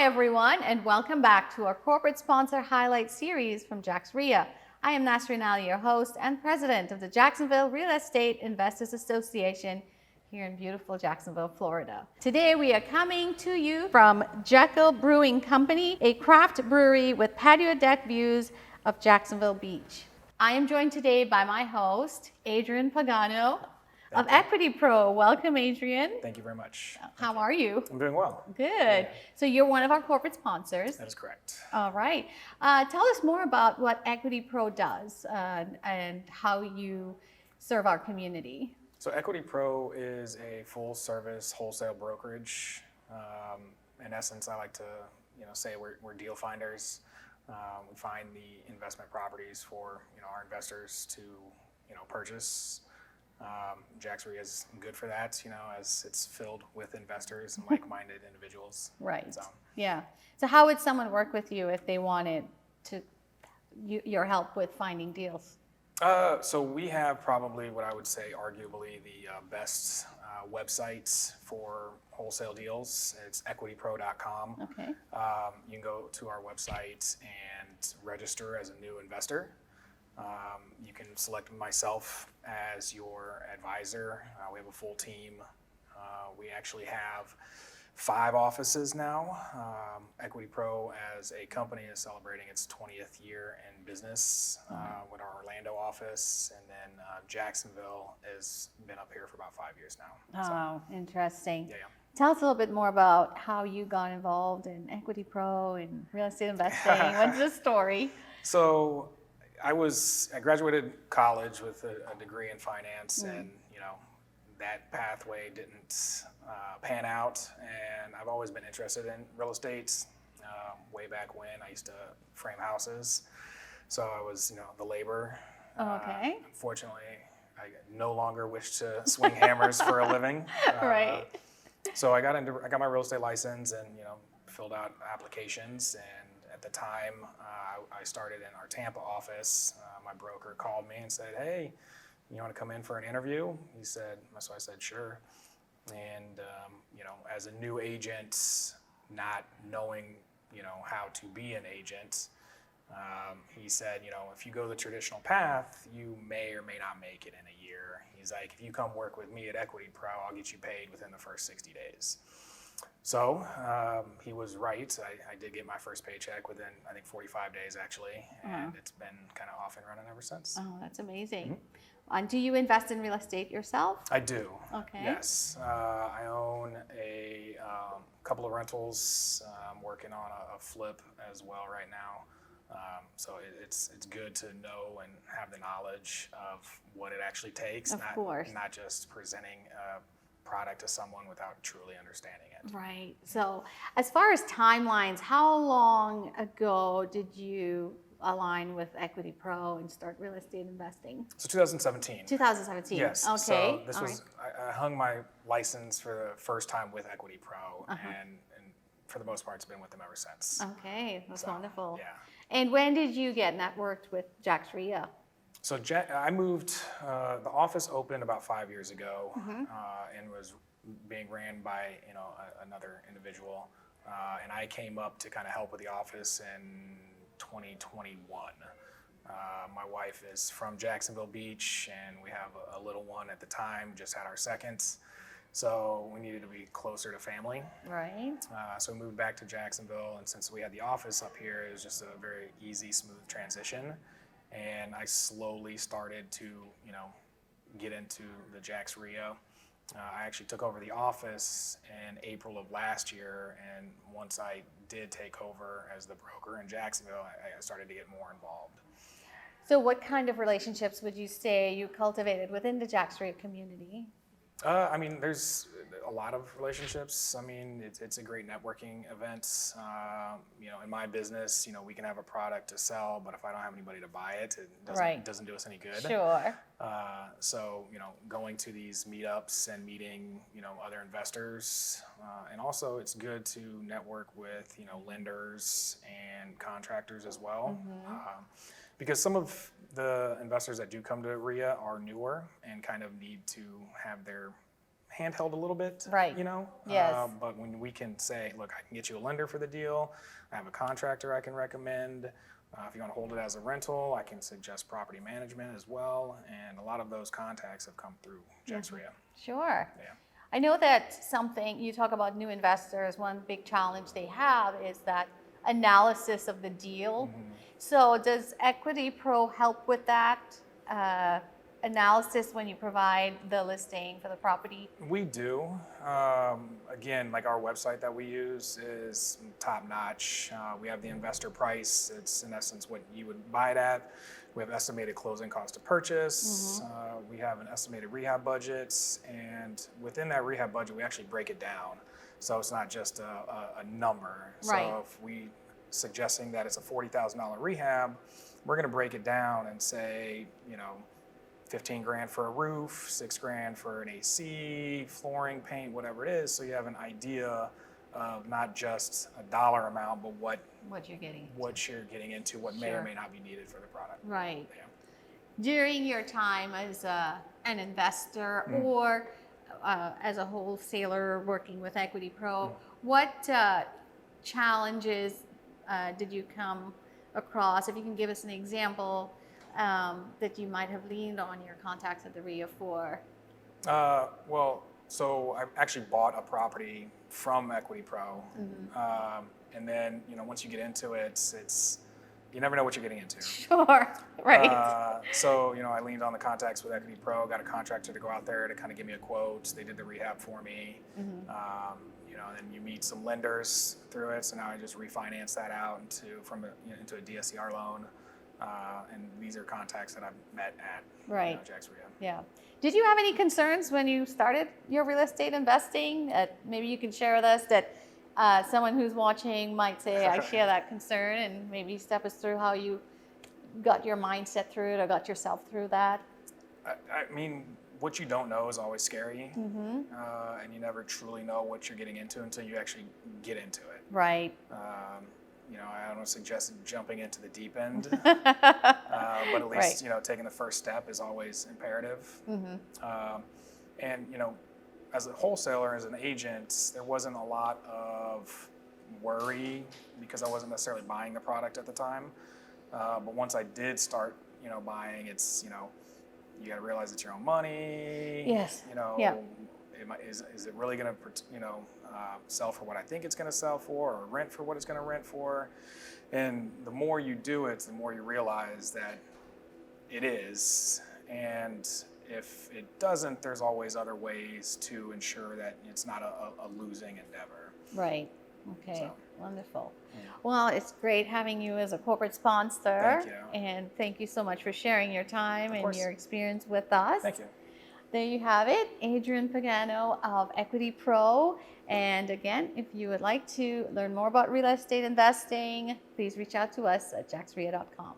Hi everyone, and welcome back to our corporate sponsor highlight series from JaxREIA. I am JaxREIA, your host and president of the Jacksonville Real Estate Investors Association here in beautiful Jacksonville, Florida. Today we are coming to you from Jekyll Brewing Company, a craft brewery with patio deck views of Jacksonville Beach. I am joined today by my host, Adrian Pagano of EquityPro. Welcome, Adrian. Thank you very much. How are you? I'm doing well. Good. Yeah. So you're one of our corporate sponsors. That is correct. All right. Tell us more about what EquityPro does and how you serve our community. So EquityPro is a full-service wholesale brokerage. In essence, I like to say we're deal finders. We find the investment properties for our investors to purchase. JaxREIA is good for that, as it's filled with investors and like-minded individuals. Right. Yeah. So how would someone work with you if they wanted your help with finding deals? So we have probably what I would say arguably the best websites for wholesale deals. It's EquityPro.com. Okay. You can go to our website and register as a new investor. You can select myself as your advisor. We have a full team. We actually have 5 offices now. EquityPro as a company is celebrating its 20th year in business with our Orlando office, and then Jacksonville has been up here for about 5 years now. Oh, interesting. Yeah. Tell us a little bit more about how you got involved in EquityPro and real estate investing. What's the story? So I graduated college with a degree in finance, and that pathway didn't pan out. And I've always been interested in real estate. Way back when I used to frame houses, so I was the laborer. Okay. Unfortunately, I no longer wish to swing hammers for a living. Right. So I got my real estate license and filled out applications, and at the time I started in our Tampa office. My broker called me and said, "Hey, you want to come in for an interview?" So I said sure. And as a new agent, not knowing how to be an agent, he said, if you go the traditional path, you may or may not make it in a year. He's like, if you come work with me at EquityPro, I'll get you paid within the first 60 days. So he was right. I did get my first paycheck within, I think, 45 days actually, and it's been kind of off and running ever since. Oh, that's amazing. Mm-hmm. And do you invest in real estate yourself? I do. Okay. Yes. I own a couple of rentals. I'm working on a flip as well right now. So it's good to know and have the knowledge of what it actually takes. Of course. Not just presenting a product to someone without truly understanding it. Right. So as far as timelines, how long ago did you align with EquityPro and start real estate investing? So 2017. 2017. Yes. Okay. So this was I hung my license for the first time with EquityPro, and for the most part, it's been with them ever since. Okay, that's wonderful. Yeah. And when did you get networked with JaxREIA? So I moved. The office opened about 5 years ago, and was being ran by another individual, and I came up to kind of help with the office in 2021. My wife is from Jacksonville Beach, and we have a little one at the time, just had our second. So we needed to be closer to family. Right. So we moved back to Jacksonville, and since we had the office up here, it was just a very easy, smooth transition. And I slowly started to, get into the JaxREIA. I actually took over the office in April of last year, and once I did take over as the broker in Jacksonville, I started to get more involved. So what kind of relationships would you say you cultivated within the JaxREIA community? There's a lot of relationships. It's a great networking event. In my business, we can have a product to sell, but if I don't have anybody to buy it, it doesn't do us any good. Sure. So, going to these meetups and meeting, other investors, and also it's good to network with, lenders and contractors as well. Because some of the investors that do come to REIA are newer and kind of need to have their handheld a little bit, Right. you know? Yes. But when we can say, look, I can get you a lender for the deal, I have a contractor I can recommend. If you want to hold it as a rental, I can suggest property management as well. And a lot of those contacts have come through JaxREIA. Sure. Yeah. I know that something you talk about new investors, one big challenge they have is that analysis of the deal. So does EquityPro help with that analysis when you provide the listing for the property? We do. Again, like our website that we use is top notch. We have the investor price. It's in essence what you would buy it at. We have estimated closing cost to purchase. We have an estimated rehab budget. And within that rehab budget, we actually break it down. So it's not just a number. Right. So if we suggesting that it's a $40,000 rehab, we're going to break it down and say, 15 grand for a roof, 6 grand for an AC, flooring, paint, whatever it is. So you have an idea of not just a dollar amount, but what you're getting. What you're getting into, what may or may not be needed for the product. Right. Yeah. During your time as an investor or as a wholesaler working with EquityPro, what challenges did you come across? If you can give us an example that you might have leaned on your contacts at the REIA for. So I actually bought a property from EquityPro, and then once you get into it, it's you never know what you're getting into. Sure, right. So I leaned on the contacts with EquityPro, got a contractor to go out there to kind of give me a quote. They did the rehab for me. And then you meet some lenders through it. So now I just refinance that out into a DSCR loan. And these are contacts that I've met at JaxREIA. Yeah. Did you have any concerns when you started your real estate investing? Maybe you can share with us that someone who's watching might say, I share that concern, and maybe step us through how you got your mindset through it or got yourself through that. I mean, what you don't know is always scary, and you never truly know what you're getting into until you actually get into it. Right. I don't suggest jumping into the deep end, but at least taking the first step is always imperative. And as a wholesaler, as an agent, there wasn't a lot of worry because I wasn't necessarily buying the product at the time. But once I did start, buying, it's you got to realize it's your own money. Yes. Is it really going to sell for what I think it's going to sell for, or rent for what it's going to rent for? And the more you do it, the more you realize that it is. And if it doesn't, there's always other ways to ensure that it's not a losing endeavor. Right. Okay. So. Wonderful. Well, it's great having you as a corporate sponsor. Thank you. And thank you so much for sharing your time Of and course. your experience with us. Thank you. There you have it, Adrian Pagano of EquityPro. And again, if you would like to learn more about real estate investing, please reach out to us at JaxREIA.com.